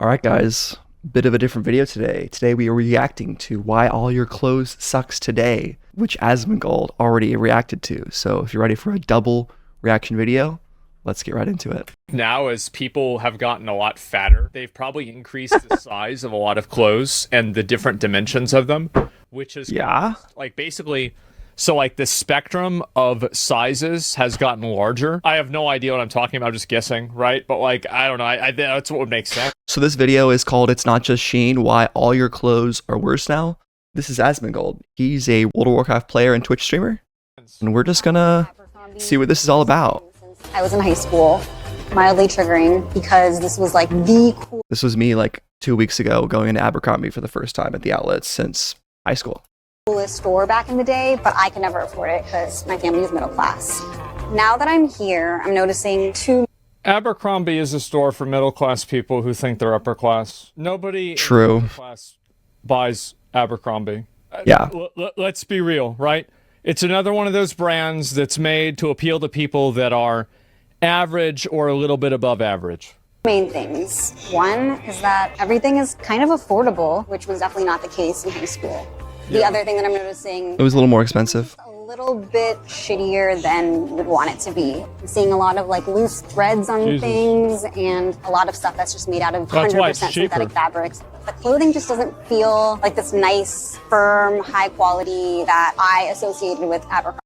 All right, guys, bit of a different video today. Today we are reacting to why all your clothes sucks today, which Asmondgold already reacted to. So if you're ready for a double reaction video, let's get right into it. Now, as people have gotten a lot fatter, they've probably increased the size of a lot of clothes and the different dimensions of them, which is like basically, so like the spectrum of sizes has gotten larger. I have no idea what I'm talking about, I'm just guessing, right? But like, I don't know, I that's what would make sense. So this video is called It's Not Just Shein, Why All Your Clothes Are Worse Now. This is Asmondgold. He's a World of Warcraft player and Twitch streamer. And we're just gonna see what this is all about. I was in high school, mildly triggering because this was like the cool. This was me like 2 weeks ago going into Abercrombie for the first time at the outlets since high school. Coolest store back in the day, but I could never afford it because my family was middle class. Now that I'm here, I'm noticing two. Abercrombie is a store for middle class people who think they're upper class. Nobody True. in middle class buys Abercrombie. Yeah. Let's be real, right? It's another one of those brands that's made to appeal to people that are average or a little bit above average. Main things. One is that everything is kind of affordable, which was definitely not the case in high school. The other thing that I'm noticing, it was a little more expensive. A little bit shittier than you would want it to be. I'm seeing a lot of like loose threads on things and a lot of stuff that's just made out of 100% synthetic fabrics. The clothing just doesn't feel like this nice, firm, high quality that I associated with Abercrombie.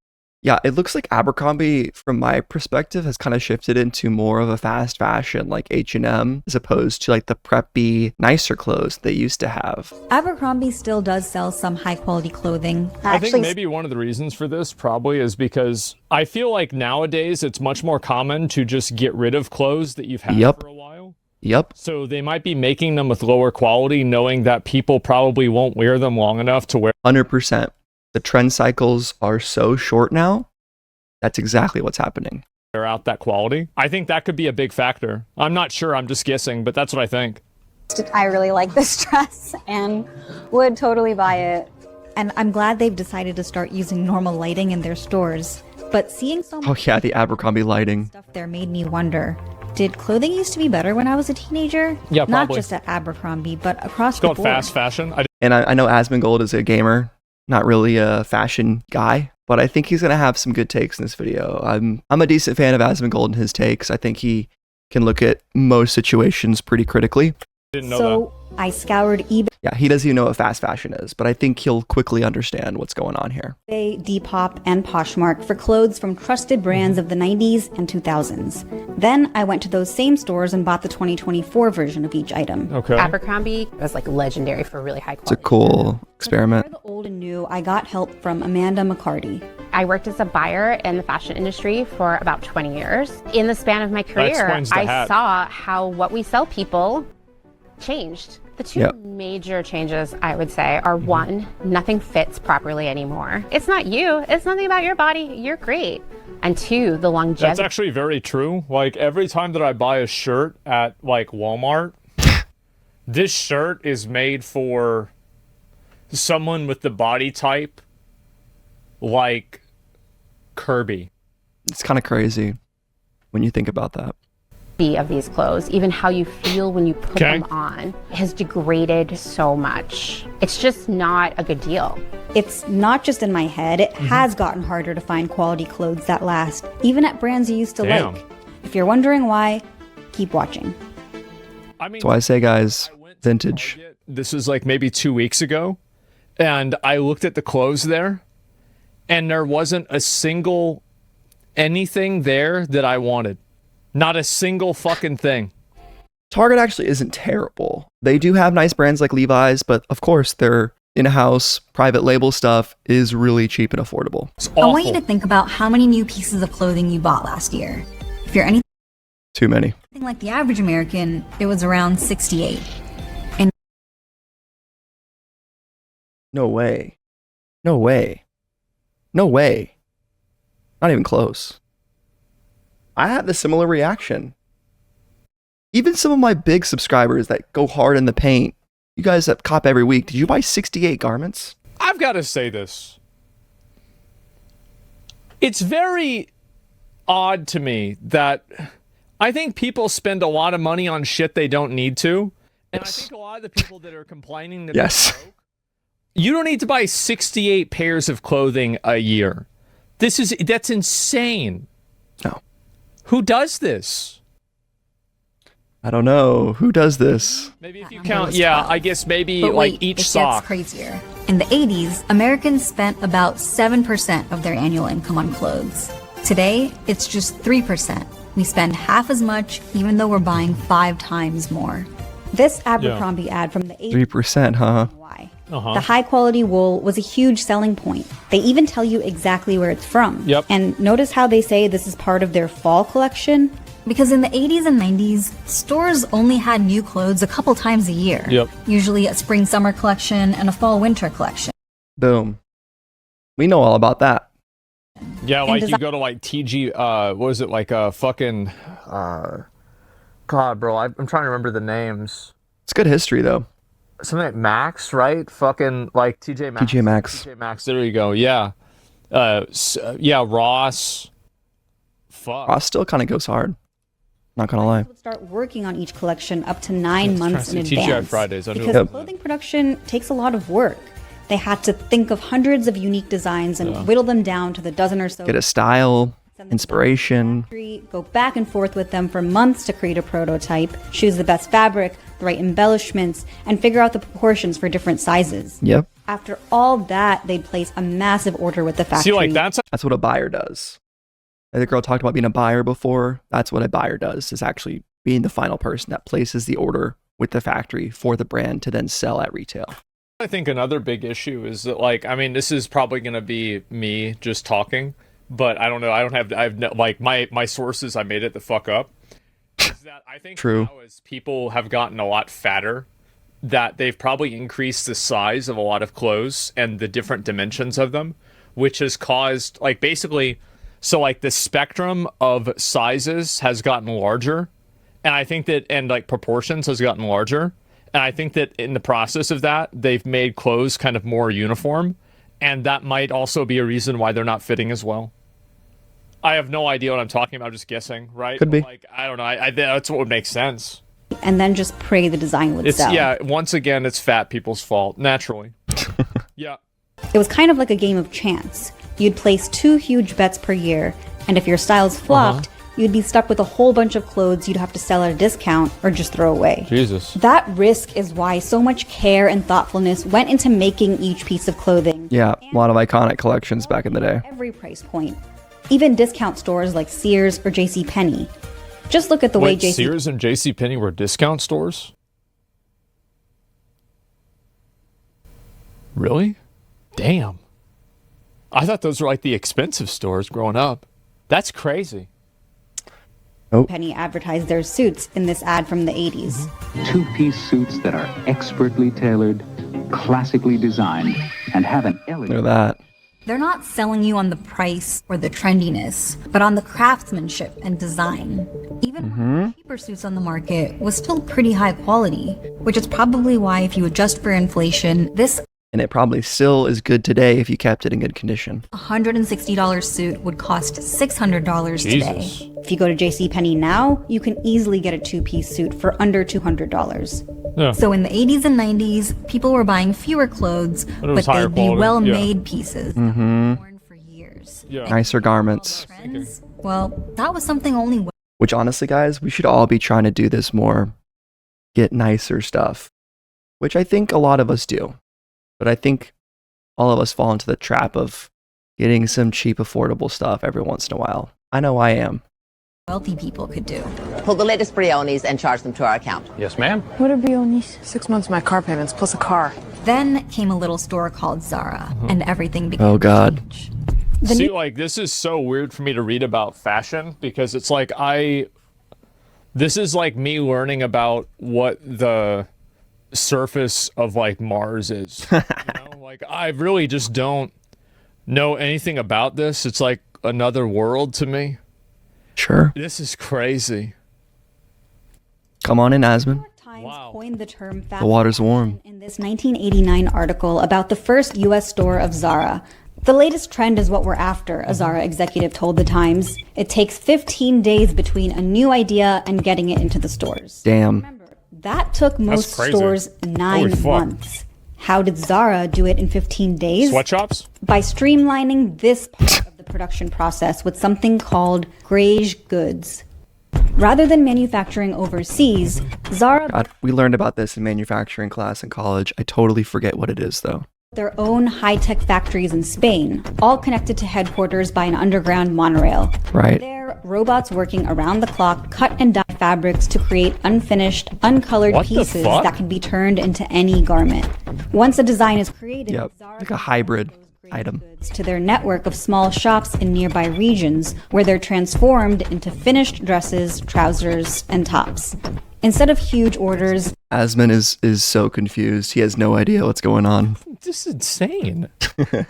Yeah, it looks like Abercrombie, from my perspective, has kind of shifted into more of a fast fashion like H&M as opposed to like the preppy, nicer clothes they used to have. Abercrombie still does sell some high quality clothing. I think maybe one of the reasons for this probably is because I feel like nowadays it's much more common to just get rid of clothes that you've had for a while. Yep. So they might be making them with lower quality, knowing that people probably won't wear them long enough to wear. 100%. The trend cycles are so short now. That's exactly what's happening. They're out that quality. I think that could be a big factor. I'm not sure, I'm just guessing, but that's what I think. I really like this dress and would totally buy it. And I'm glad they've decided to start using normal lighting in their stores. But seeing so much the Abercrombie lighting stuff there made me wonder, did clothing used to be better when I was a teenager? Yeah, probably. Not just at Abercrombie, but across the board. It's called fast fashion. And I know Asmondgold is a gamer, not really a fashion guy, but I think he's going to have some good takes in this video. I'm a decent fan of Asmondgold and his takes. I think he can look at most situations pretty critically. Didn't know so I scoured eBay. Yeah, he doesn't even know what fast fashion is, but I think he'll quickly understand what's going on here. Depop, and Poshmark for clothes from trusted brands of the 90s and 2000s. Then I went to those same stores and bought the 2024 version of each item. Okay. Abercrombie was like legendary for really high quality. It's a cool experiment. For the old and new, I got help from Amanda McCarty. I worked as a buyer in the fashion industry for about 20 years. In the span of my career, I saw how what we sell people changed. The two major changes, I would say, are one, nothing fits properly anymore. It's not you. It's nothing about your body. You're great. And two, the longevity. That's actually very true. Like every time that I buy a shirt at like Walmart, this shirt is made for someone with the body type like Kirby. It's kind of crazy when you think about that. Of these clothes, even how you feel when you put them on, has degraded so much. It's just not a good deal. It's not just in my head, it has gotten harder to find quality clothes that last, even at brands you used to like. If you're wondering why, keep watching. I mean, so I say, guys, vintage. This was like maybe 2 weeks ago, and I looked at the clothes there, and there wasn't a single anything there that I wanted. Not a single fucking thing. Target actually isn't terrible. They do have nice brands like Levi's, but of course their in-house private label stuff is really cheap and affordable. I want you to think about how many new pieces of clothing you bought last year. If you're anything too many. Like the average American, it was around 68. And no way. No way. No way. Not even close. I had a similar reaction. Even some of my big subscribers that go hard in the paint, you guys that cop every week, did you buy 68 garments? I've got to say this. It's very odd to me that I think people spend a lot of money on shit they don't need to, And I think a lot of the people that are complaining that Yes. they're broke, you don't need to buy 68 pairs of clothing a year. That's insane. No. Who does this? I don't know. Who does this? Maybe if you count, yeah, I guess maybe But like wait, each it sock. gets crazier. In the 80s, Americans spent about 7% of their annual income on clothes. Today, it's just 3%. We spend half as much, even though we're buying 5 times more. This Abercrombie ad from the 80s. 3%, huh? Why? The high quality wool was a huge selling point. They even tell you exactly where it's from. Yep. And notice how they say this is part of their fall collection? Because in the 80s and 90s, stores only had new clothes a couple times a year. Yep. Usually a spring-summer collection and a fall-winter collection. Boom. We know all about that. Yeah, like you go to like TG, what was it, like fucking, God, bro, I'm trying to remember the names. It's good history, though. Something like Max, right? Fucking like TJ Maxx. TJ Maxx. TJ Maxx, there you go, yeah. Yeah, Ross. Fuck. Ross still kind of goes hard. Not gonna lie. Would start working on each collection up to 9 months in TGI advance. Fridays, I knew because about clothing production takes a lot of work. They had to think of hundreds of unique designs and whittle them down to the dozen or so. Get a style, Send them to the inspiration. factory, go back and forth with them for months to create a prototype, choose the best fabric, the right embellishments, and figure out the proportions for different sizes. Yep. After all that, they'd place a massive order with the factory. See, like that's That's what a buyer does. The girl talked about being a buyer before. That's what a buyer does, is actually being the final person that places the order with the factory for the brand to then sell at retail. I think another big issue is that, like, I mean, this is probably going to be me just talking, but I don't know. I have no, like, my sources, I made it the fuck up. Is that I think True. now as people have gotten a lot fatter, that they've probably increased the size of a lot of clothes and the different dimensions of them, which has caused, like, basically, so like the spectrum of sizes has gotten larger, and I think that, and like proportions has gotten larger. And I think that in the process of that, they've made clothes kind of more uniform. And that might also be a reason why they're not fitting as well. I have no idea what I'm talking about. I'm just guessing, right? Could be. Like, I don't know. I that's what would make sense. and then just pray the design would sell. Yeah, once again, it's fat people's fault, naturally. Yeah. It was kind of like a game of chance. You'd place 2 huge bets per year, and if your styles flopped, you'd be stuck with a whole bunch of clothes you'd have to sell at a discount or just throw away. Jesus. That risk is why so much care and thoughtfulness went into making each piece of clothing. Yeah, a lot of iconic collections back in the day. Every price point. Even discount stores like Sears or JCPenney. Just look at the way Sears and JCPenney were discount stores? Really? Damn. I thought those were like the expensive stores growing up. That's crazy. Penny advertised their suits in this ad from the 80s. 2-piece suits that are expertly tailored, classically designed, and have an elegant... Look at that. They're not selling you on the price or the trendiness, but on the craftsmanship and design. Even one of the cheaper suits on the market was still pretty high quality, which is probably why if you adjust for inflation, this And it probably still is good today if you kept it in good condition. $160 suit would cost $600 Jesus. today. If you go to JCPenney now, you can easily get a 2-piece suit for under $200. Yeah. So in the 80s and 90s, people were buying fewer clothes, But it was but higher they'd be quality, well-made pieces that were worn for years. Yeah. And Nicer garments. trends, well, that was something only Which honestly, guys, we should all be trying to do this more. Get nicer stuff. Which I think a lot of us do. But I think all of us fall into the trap of getting some cheap, affordable stuff every once in a while. I know I am. wealthy people could do. Pull the latest Briones and charge them to our account. Yes, ma'am. What are Briones? 6 months of my car payments plus a car. Then came a little store called Zara, and everything began Oh, God. to change. See, like, this is so weird for me to read about fashion because it's like this is like me learning about what the surface of like Mars is. You know? Like, I really just don't know anything about this. It's like another world to me. Sure. This is crazy. Come on in, Asmond. Times Wow. coined the term The water's warm. in this 1989 article about the first U.S. store of Zara. The latest trend is what we're after, a Zara executive told the Times. It takes 15 days between a new idea and getting it into the stores. Damn. Remember, That took most stores 9 months. How did Zara do it in 15 days? Sweatshops? By streamlining this part of the production process with something called greige goods. Rather than manufacturing overseas, Zara... God, we learned about this in manufacturing class in college. I totally forget what it is, though. Their own high-tech factories in Spain, all connected to headquarters by an underground monorail. Right. There, robots working around the clock cut and dye fabrics to create unfinished, uncolored pieces that can be turned into any garment. Once a design is created, Zara like a hybrid item, to their network of small shops in nearby regions where they're transformed into finished dresses, trousers, and tops. Instead of huge orders, Asmon is so confused. He has no idea what's going on. This is insane.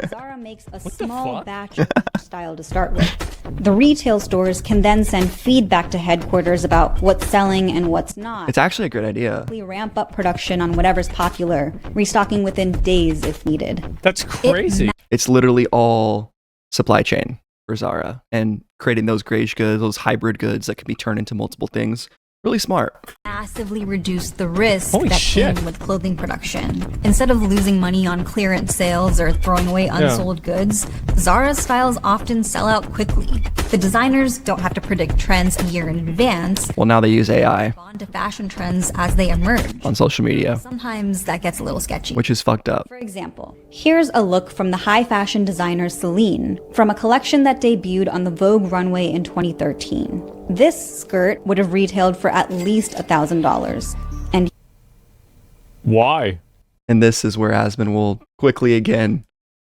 Zara makes a small batch of each style to start with. The retail stores can then send feedback to headquarters about what's selling and what's not. It's actually a good idea. Ramp up production on whatever's popular, restocking within days if needed. That's crazy. It's literally all supply chain for Zara and creating those greige goods, those hybrid goods that can be turned into multiple things. Really smart. Massively reduced the risk came with clothing production. Instead of losing money on clearance sales or throwing away unsold goods, Zara's styles often sell out quickly. The designers don't have to predict trends a year in advance. Well, now they use AI. Respond to fashion trends as they emerge. On social media. Sometimes that gets a little sketchy. Which is fucked up. For example, here's a look from the high fashion designer Celine, from a collection that debuted on the Vogue runway in 2013. This skirt would have retailed for at least $1,000. And why? And this is where Asmon will quickly again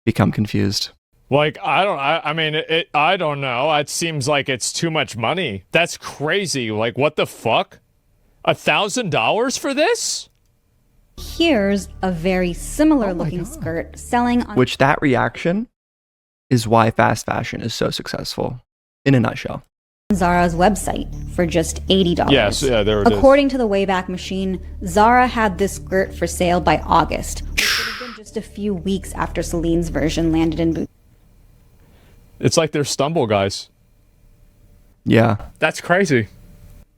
become confused. Like, I mean, I don't know. It seems like it's too much money. That's crazy. Like, what the fuck? $1,000 for this? Here's a very similar looking skirt selling on... Which that reaction is why fast fashion is so successful, in a nutshell. Zara's website for just $80. Yes, yeah, there it is. According to the Wayback Machine, Zara had this skirt for sale by August, which would have been just a few weeks after Celine's version landed in boots. It's like they're stumble guys. Yeah. That's crazy.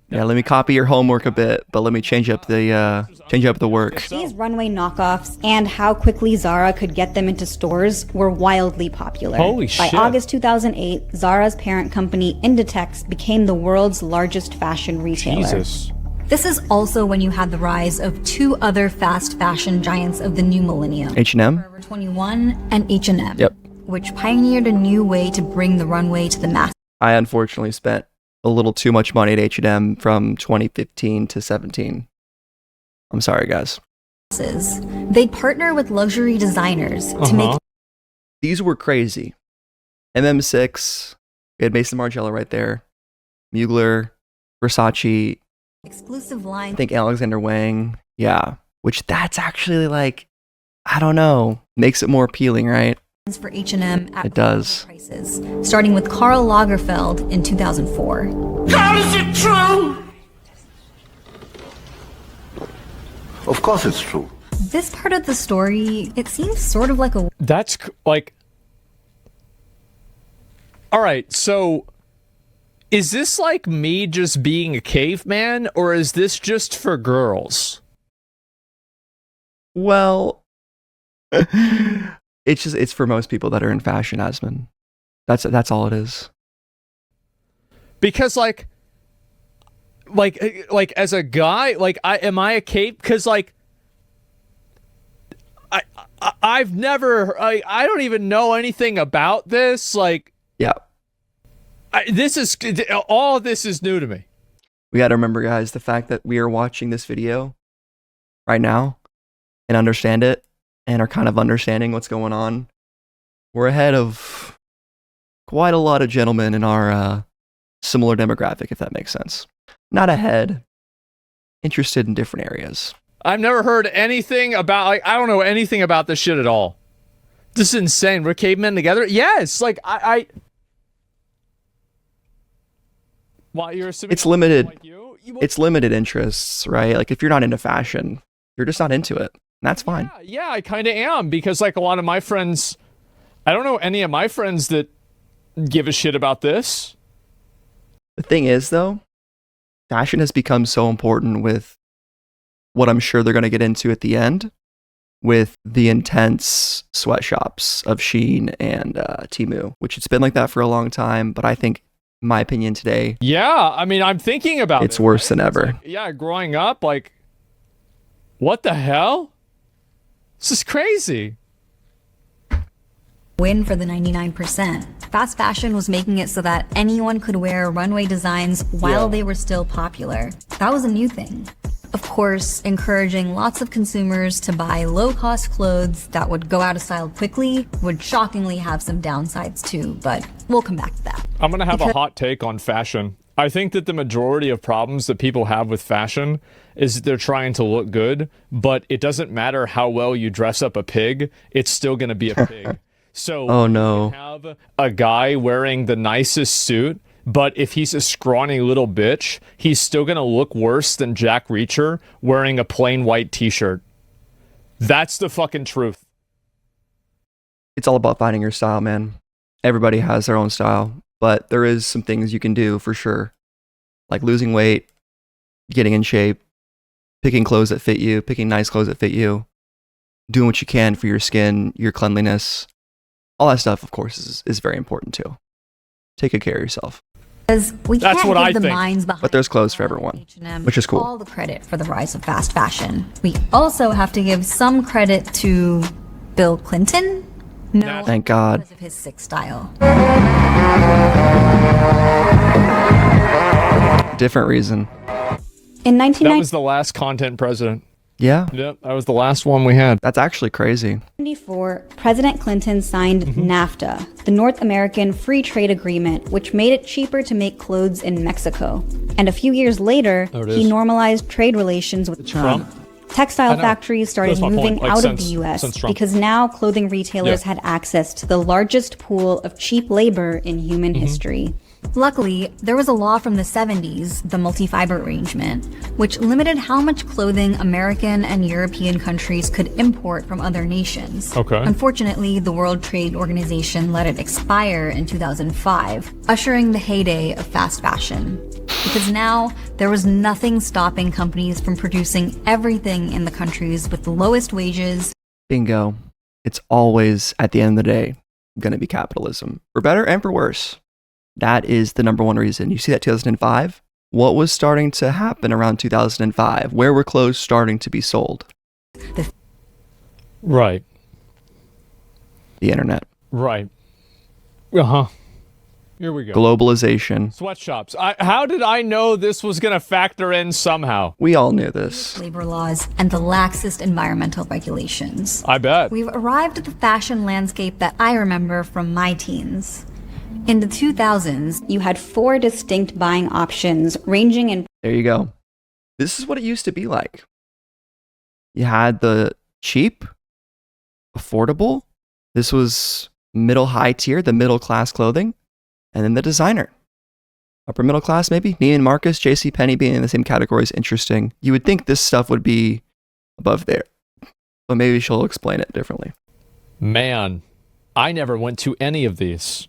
Yeah, let me copy your homework a bit, but let me change up the work. These runway knockoffs and how quickly Zara could get them into stores were wildly popular. Holy shit. By August 2008, Zara's parent company Inditex became the world's largest fashion retailer. Jesus. This is also when you had the rise of two other fast fashion giants of the new millennium. H&M? Forever 21 and H&M. Yep. Which pioneered a new way to bring the runway to the masses. I unfortunately spent a little too much money at H&M from 2015 to 17. I'm sorry, guys. They'd partner with luxury designers to make... These were crazy. MM6, we had Mason Margiela right there. Mugler, Versace. Exclusive line. I think Alexander Wang. Yeah. Which that's actually like, I don't know, makes it more appealing, right? For H&M at it does. Prices, starting with Karl Lagerfeld in 2004. How is it true? Of course it's true. This part of the story, it seems sort of like a... That's like... Alright, so... Is this like me just being a caveman, or is this just for girls? Well... It's for most people that are in fashion, Asmon. That's all it is. Because like as a guy, like am I a cape? Because like I've never I don't even know anything about this. Like yeah, all of this is new to me. We got to remember, guys, the fact that we are watching this video right now and understand it. And are kind of understanding what's going on. We're ahead of quite a lot of gentlemen in our similar demographic, if that makes sense. Not ahead, interested in different areas. I've never heard anything about, like, I don't know anything about this shit at all. This is insane. We're cavemen together? Yes, like, Well, you're assuming it's limited. Like you it's limited interests, right? Like, if you're not into fashion, you're just not into it. That's fine. Yeah, I kind of am, because like a lot of my friends, I don't know any of my friends that give a shit about this. The thing is, though, fashion has become so important with what I'm sure they're going to get into at the end with the intense sweatshops of Shein and Temu, which it's been like that for a long time. But I think, in my opinion, today, yeah, I mean, I'm thinking about it's worse than ever. Like, yeah, growing up, like, what the hell? This is crazy. Win for the 99%. Fast fashion was making it so that anyone could wear runway designs while they were still popular. That was a new thing. Of course, encouraging lots of consumers to buy low-cost clothes that would go out of style quickly would shockingly have some downsides too, but we'll come back to that. I'm gonna have a hot take on fashion. I think that the majority of problems that people have with fashion is that they're trying to look good, but it doesn't matter how well you dress up a pig, it's still gonna be a pig. So oh no, you have a guy wearing the nicest suit, but if he's a scrawny little bitch, he's still gonna look worse than Jack Reacher wearing a plain white t-shirt. That's the fucking truth. It's all about finding your style, man. Everybody has their own style, but there is some things you can do for sure. Like losing weight, getting in shape, picking clothes that fit you, picking nice clothes that fit you, doing what you can for your skin, your cleanliness. All that stuff, of course, is very important too. Take good care of yourself. Because we That's can't what I give the think. minds behind But there's clothes for everyone, H&M which is cool. all the credit for the rise of fast fashion. We also have to give some credit to Bill Clinton. No, Thank God. because of his sick style. Different reason. In That 1994, was the last content president. Yeah, Yep, that was the last one we had. that's actually crazy. President Clinton signed NAFTA, the North American Free Trade Agreement, which made it cheaper to make clothes in Mexico. And a few years later, There it he is. normalized trade relations with Trump. Textile I know. factories started That's my moving point, like, out of the since U.S. Trump. because now clothing retailers Yeah. had access to the largest pool of cheap labor in human history. Luckily, there was a law from the 70s, the multi-fiber arrangement, which limited how much clothing American and European countries could import from other nations. Okay. Unfortunately, the World Trade Organization let it expire in 2005, ushering the heyday of fast fashion. Because now, there was nothing stopping companies from producing everything in the countries with the lowest wages. Bingo. It's always, at the end of the day, going to be capitalism. For better and for worse. That is the number one reason. You see that 2005? What was starting to happen around 2005? Where were clothes starting to be sold? Right. The internet. Right. Uh-huh. Here we go. Globalization. Sweatshops. How did I know this was going to factor in somehow? We all knew this. Labor laws and the laxest environmental regulations. I bet. We've arrived at the fashion landscape that I remember from my teens. In the 2000s, You had 4 distinct buying options, ranging in There you go. This is what it used to be like. You had the cheap, affordable. This was middle high tier, the middle class clothing. And then the designer. Upper middle class, maybe. Neiman Marcus, JCPenney being in the same category is interesting. You would think this stuff would be above there. But maybe she'll explain it differently. Man, I never went to any of these.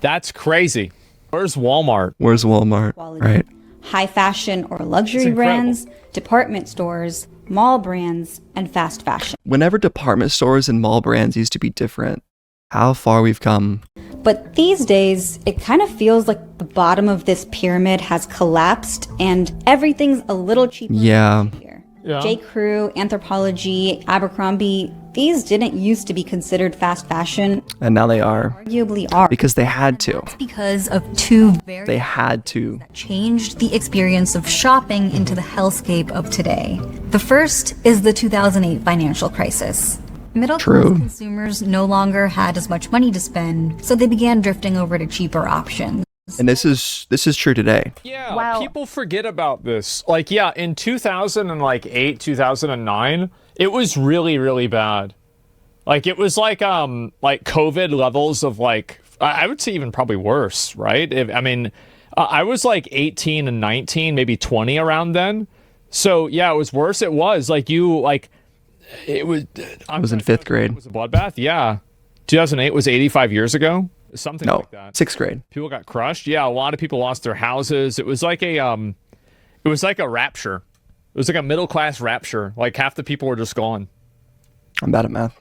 That's crazy. Where's Walmart? Where's Walmart? quality. Right. High fashion or luxury incredible. brands, department stores, mall brands, and fast fashion. Whenever department stores and mall brands used to be different, how far we've come. But these days, it kind of feels like the bottom of this pyramid has collapsed and everything's a little cheaper. Yeah. Here. Yeah. J. Crew, Anthropologie, Abercrombie, these didn't used to be considered fast fashion, And now they are. arguably are. Because they had to. it's because of two very They had to. changed the experience of shopping into the hellscape of today. The first is the 2008 financial crisis. Middle-class True. consumers no longer had as much money to spend, so they began drifting over to cheaper options. And this is true today. Yeah, Wow. people forget about this. Like, yeah, in 2008, 2009, it was really, really bad. Like, it was like COVID levels of like, I would say even probably worse, right? I was like 18 and 19, maybe 20 around then. So yeah, it was worse. It was like it was. I was in 5th grade. It was a bloodbath. Yeah, 2008 was 85 years ago. Something No, like that. 6th grade. People got crushed. Yeah, a lot of people lost their houses. It was like a rapture. It was like a middle class rapture. Like half the people were just gone. I'm bad at math.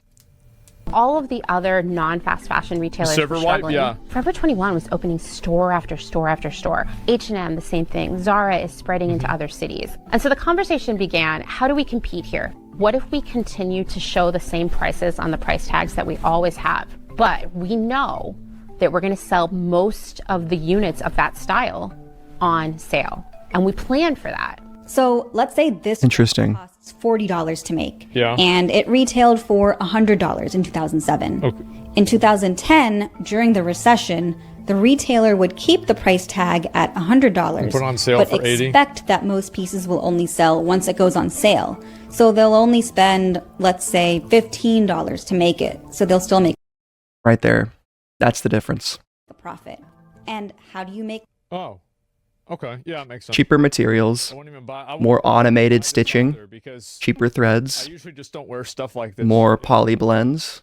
All of the other non-fast fashion retailers were struggling. Yeah. Forever 21 was opening store after store after store. H&M, the same thing. Zara is spreading into other cities. And so the conversation began, how do we compete here? What if we continue to show the same prices on the price tags that we always have? But we know that we're going to sell most of the units of that style on sale. And we plan for that. So let's say this costs $40 to make. Yeah. And it retailed for $100 in 2007. Okay. In 2010, during the recession, the retailer would keep the price tag at $100, put on sale but for $80. Expect that most pieces will only sell once it goes on sale. So they'll only spend, let's say, $15 to make it. So they'll still make right there. That's the difference. the profit. And how do you make? Oh. Okay, yeah, it makes sense. Cheaper materials, more automated stitching, cheaper threads. I usually just don't wear stuff like this. More poly blends.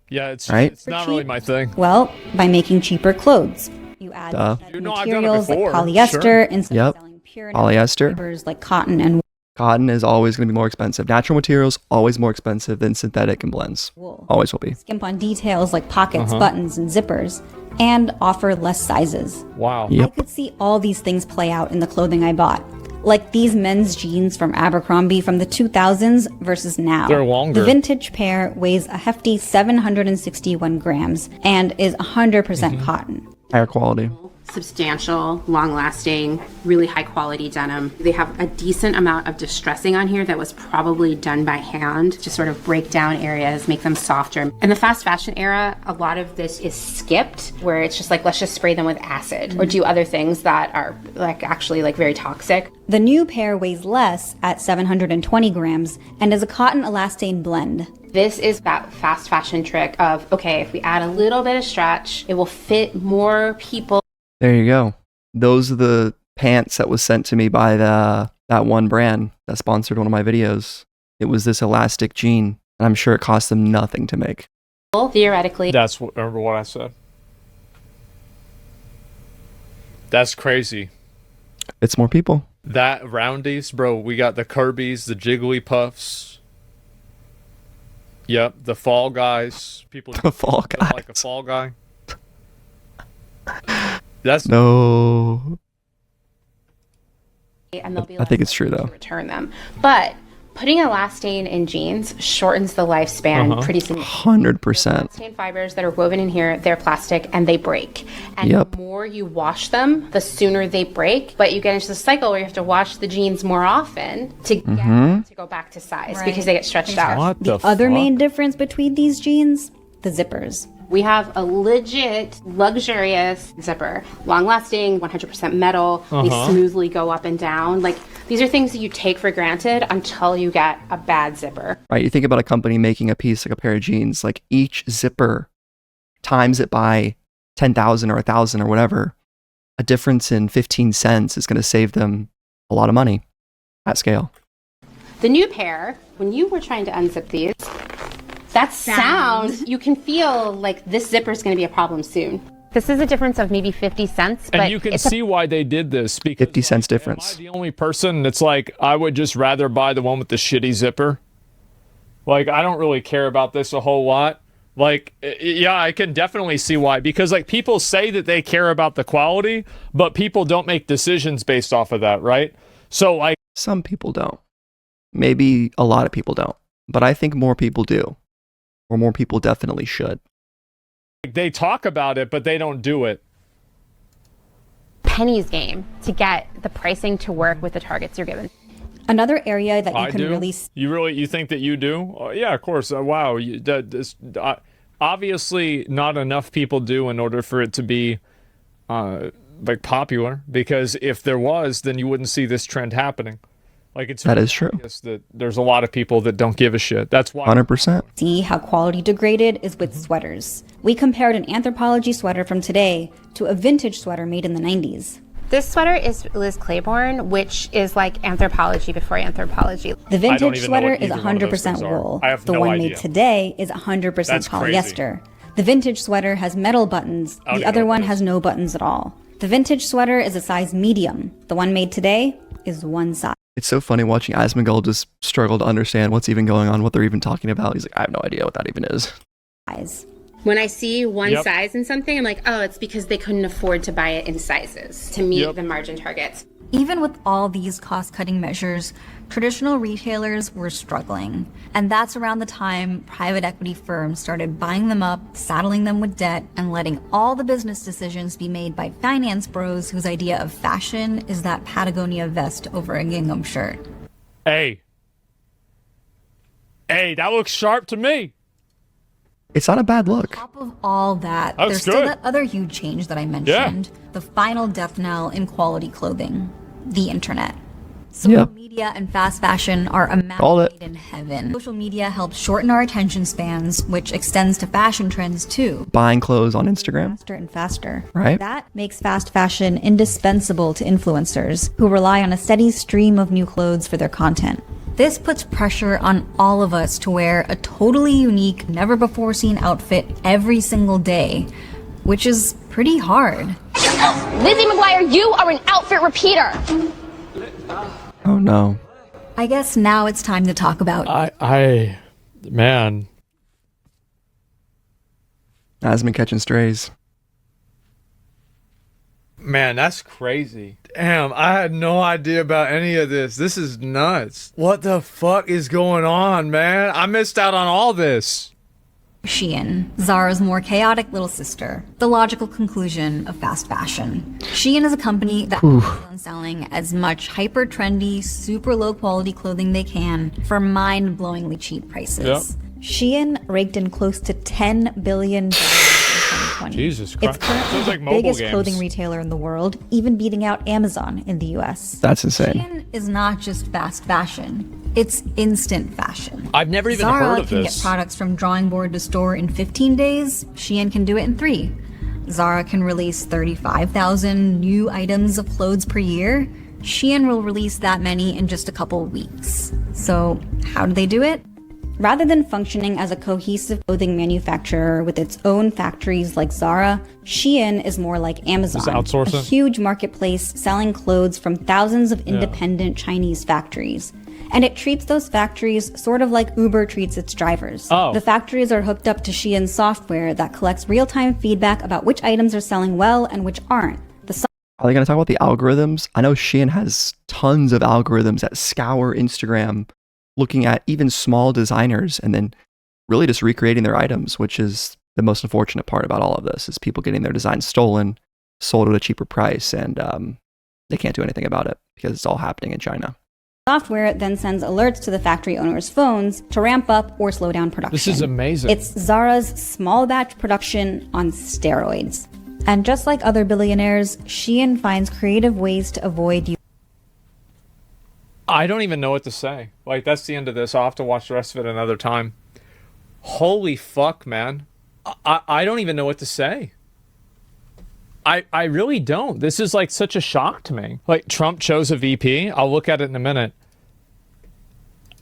Yeah, it's not cheap? really my thing. Well, by making cheaper clothes. You add materials like polyester instead of selling pure polyester. fibers like cotton and Cotton is always going to be more expensive. Natural materials always more expensive than synthetic and blends. wool. Always will be. Skimp on details like pockets, buttons, and zippers, and offer less sizes. Wow. Yep. I could see all these things play out in the clothing I bought. Like these men's jeans from Abercrombie from the 2000s versus now. They're longer. The vintage pair weighs a hefty 761 grams and is 100% cotton. Higher quality. Substantial, long-lasting, really high-quality denim. They have a decent amount of distressing on here that was probably done by hand to sort of break down areas, make them softer. In the fast fashion era, a lot of this is skipped, where it's just like, let's just spray them with acid or do other things that are like actually like very toxic. The new pair weighs less at 720 grams and is a cotton elastane blend. This is that fast fashion trick of, okay, if we add a little bit of stretch, it will fit more people. There you go. Those are the pants that was sent to me by that one brand that sponsored one of my videos. It was this elastic jean, and I'm sure it cost them nothing to make. Theoretically. Remember what I said. That's crazy. It's more people. That roundies, bro. We got the Kirby's, the Jigglypuffs. Yep, the Fall Guys. People The Fall Guys. like a Fall Guy. That's no. And they'll be I think it's true though. to return them. But putting elastane in jeans shortens the lifespan pretty significantly. 100%. Elastane fibers that are woven in here, they're plastic and they break. And the more you wash them, the sooner they break. But you get into the cycle where you have to wash the jeans more often to get them to go back to size because they get stretched out. what The other main difference between these jeans, the zippers. We have a legit, luxurious zipper. Long-lasting, 100% metal. They smoothly go up and down. Like, these are things that you take for granted until you get a bad zipper. Right, you think about a company making a piece like a pair of jeans, like each zipper times it by 10,000 or 1,000 or whatever. A difference in 15 cents is going to save them a lot of money at scale. The new pair, when you were trying to unzip these, that sound, you can feel like this zipper is going to be a problem soon. This is a difference of maybe 50 cents. But and you can see why they did this. Because 50 cents difference. Am I the only person that's like, I would just rather buy the one with the shitty zipper? Like, I don't really care about this a whole lot. Like, yeah, I can definitely see why. Because, like, people say that they care about the quality, but people don't make decisions based off of that, right? So, like... Some people don't. Maybe a lot of people don't. But I think more people do. Or more people definitely should. They talk about it, but they don't do it. Pennies game to get the pricing to work with the targets you're given. Another area that you can do? really... You think that you do? Yeah, of course. Wow. Obviously, not enough people do in order for it to be like popular. Because if there was, then you wouldn't see this trend happening. Like that is true. That there's a lot of people that don't give a shit. That's why. 100%. See how quality degraded is with sweaters. We compared an Anthropologie sweater from today to a vintage sweater made in the 90s. This sweater is Liz Claiborne, which is like Anthropologie before Anthropologie. The vintage sweater is 100% wool. The one made today is 100% polyester. The vintage sweater has metal buttons. The other one has no buttons at all. The vintage sweater is a size medium. The one made today is one size. It's so funny watching Asmondgold just struggle to understand what's even going on, what they're even talking about. He's like, I have no idea what that even is. When I see one size in something, I'm like, oh, it's because they couldn't afford to buy it in sizes to meet the margin targets. Even with all these cost-cutting measures, traditional retailers were struggling. And that's around the time private equity firms started buying them up, saddling them with debt, and letting all the business decisions be made by finance bros whose idea of fashion is that Patagonia vest over a gingham shirt. Hey, that looks sharp to me. It's not a bad look. On top of all that, there's still that other huge change that I mentioned. The final death knell in quality clothing. The internet. Social media and fast fashion are a match made in heaven. Social media helps shorten our attention spans, which extends to fashion trends too. Buying clothes on Instagram. Faster and faster. Right. That makes fast fashion indispensable to influencers who rely on a steady stream of new clothes for their content. This puts pressure on all of us to wear a totally unique, never before seen outfit every single day, which is pretty hard. Lizzie McGuire, you are an outfit repeater. Oh no. I guess now it's time to talk about man. Asmond catching strays. Man, that's crazy. Damn, I had no idea about any of this. This is nuts. What the fuck is going on, man? I missed out on all this. Shein, Zara's more chaotic little sister, the logical conclusion of fast fashion. Shein is a company that focuses on selling as much hyper trendy, super low quality clothing they can for mind-blowingly cheap prices. Shein raked in close to $10 billion in 2020. Jesus Christ. It's currently the biggest clothing retailer in the world, even beating out Amazon in the US. That's insane. Shein is not just fast fashion. It's instant fashion. I've never even heard of this. Zara can get products from drawing board to store in 15 days. Shein can do it in 3. Zara can release 35,000 new items of clothes per year. Shein will release that many in just a couple weeks. So how do they do it? Rather than functioning as a cohesive clothing manufacturer with its own factories like Zara, Shein is more like Amazon, a huge marketplace selling clothes from thousands of independent Chinese factories. And it treats those factories sort of like Uber treats its drivers. The factories are hooked up to Shein's software that collects real-time feedback about which items are selling well and which aren't. Are they going to talk about the algorithms? I know Shein has tons of algorithms that scour Instagram, looking at even small designers and then really just recreating their items, which is the most unfortunate part about all of this, is people getting their designs stolen, sold at a cheaper price, and they can't do anything about it because it's all happening in China. Software then sends alerts to the factory owners' phones to ramp up or slow down production. This is amazing. It's Zara's small batch production on steroids. And just like other billionaires, Shein finds creative ways to avoid I don't even know what to say. Like, that's the end of this. I'll have to watch the rest of it another time. Holy fuck, man. I don't even know what to say. I really don't. This is like such a shock to me. Like, Trump chose a VP. I'll look at it in a minute.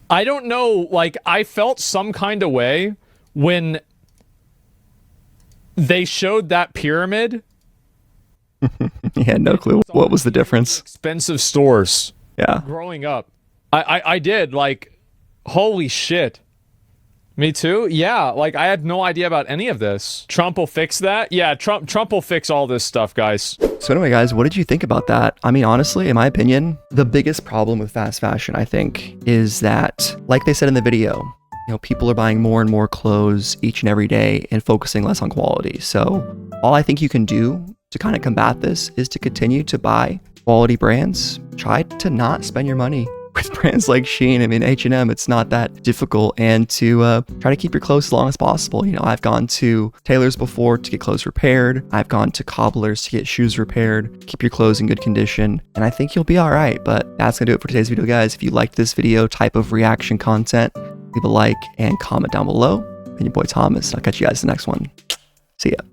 I don't know. Like, I felt some kind of way when they showed that pyramid. He had no clue. What was the difference? Expensive stores. Yeah. Growing up. I did, like, holy shit. Me too? Yeah, like, I had no idea about any of this. Trump will fix that? Yeah, Trump will fix all this stuff, guys. So anyway, guys, what did you think about that? I mean, honestly, in my opinion, the biggest problem with fast fashion, I think, is that, like they said in the video, you know, people are buying more and more clothes each and every day and focusing less on quality. So all I think you can do to kind of combat this is to continue to buy quality brands. Try to not spend your money with brands like Shein. I mean, H&M, it's not that difficult. And to try to keep your clothes as long as possible. You know, I've gone to tailors before to get clothes repaired. I've gone to cobblers to get shoes repaired. Keep your clothes in good condition. And I think you'll be all right. But that's going to do it for today's video, guys. If you liked this video type of reaction content, leave a like and comment down below. And your boy Thomas. I'll catch you guys in the next one. See ya.